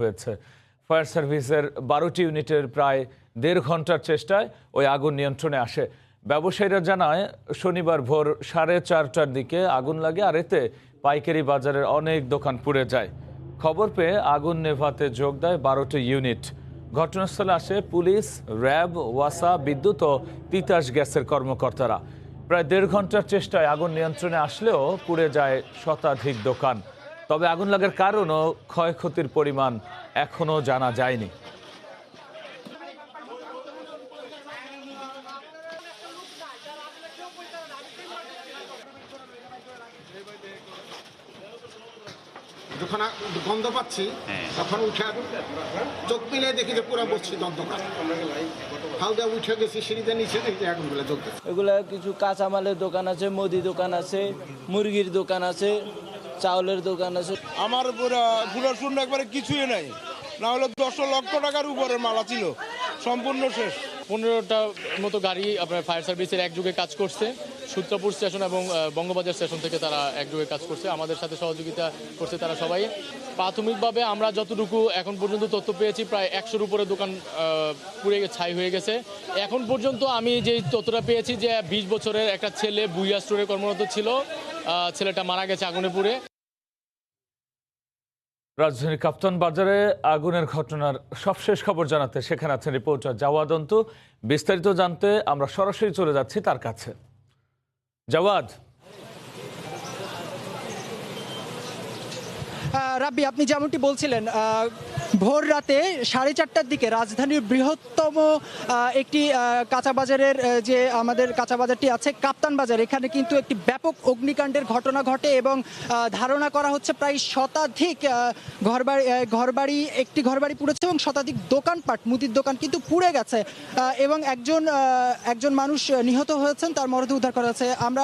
হয়েছে। ফায়ার সার্ভিসের 12টি ইউনিটের প্রায় 1.5 ঘন্টার চেষ্টায় ওই আগুন নিয়ন্ত্রণে আসে। ব্যবসায়ীরা জানায় শনিবার ভোর 4:30টার দিকে আগুন লাগে, আর এতে পাইকারি বাজারের অনেক দোকান পুড়ে যায়। খবর পেয়ে আগুন নেভাতে যোগ দেয় 12টি ইউনিট। ঘটনাস্থলে আসে পুলিশ, র্যাব, ওয়াসা, বিদ্যুৎ ও তিতাস গ্যাসের কর্মকর্তারা। প্রায় 1.5 ঘন্টার চেষ্টায় আগুন নিয়ন্ত্রণে আসলেও পুড়ে যায় শতাধিক দোকান। তবে আগুন লাগার কারণ ও ক্ষয়ক্ষতির পরিমাণ এখনো জানা যায়নি। যখন গন্ধ পাচ্ছি তখন উঠে চোখ মিলে দেখি যে পুরো মসজিদ অন্ধকার। হালকা উঠে গেছি সিঁড়িতে নিচে দেখি আগুনগুলো জ্বলতেছে। এগুলা কিছু কাঁচামালের দোকান আছে, মুদি দোকান আছে, মুরগির দোকান আছে, চাউলের দোকান আছে। আমার পুরো শূন্য একবারে কিছুই নাই, না হলে 10 লক্ষ টাকার উপরে মালা ছিল, সম্পূর্ণ শেষ। 15টা মতো গাড়ি আপনার ফায়ার সার্ভিসের একযোগে কাজ করছে। সূত্রপুর স্টেশন এবং বঙ্গবাজার স্টেশন থেকে তারা একযোগে কাজ করছে, আমাদের সাথে সহযোগিতা করছে তারা সবাই। প্রাথমিকভাবে আমরা যতটুকু এখন পর্যন্ত তথ্য পেয়েছি, প্রায় 100-র উপরে দোকান পুড়ে ছাই হয়ে গেছে। এখন পর্যন্ত আমি যে তথ্যটা পেয়েছি যে 20 বছরের একটা ছেলে বুইয়া স্টোরে কর্মরত ছিল, ছেলেটা মারা গেছে আগুনে পুড়ে। রাজধানীর কাপ্তান বাজারে আগুনের ঘটনার সবশেষ খবর জানাতে সেখানে আছেন রিপোর্টার জাওয়াদ অন্তু। বিস্তারিত জানতে আমরা সরাসরি চলে যাচ্ছি তার কাছে। জাওয়াদ, রাব্বি, আপনি যেমনটি বলছিলেন, ভোর রাতে 4:30টার দিকে রাজধানীর বৃহত্তম একটি কাঁচা বাজারের যে আমাদের কাঁচা বাজারটি আছে কাপ্তান বাজার, এখানে কিন্তু একটি ব্যাপক অগ্নিকাণ্ডের ঘটনা ঘটে এবং ধারণা করা হচ্ছে প্রায় শতাধিক একটি ঘরবাড়ি পুড়েছে এবং শতাধিক দোকানপাট, মুদির দোকান কিন্তু পুড়ে গেছে এবং একজন মানুষ নিহত হয়েছেন, তার মরদেহ উদ্ধার করা হয়েছে। আমরা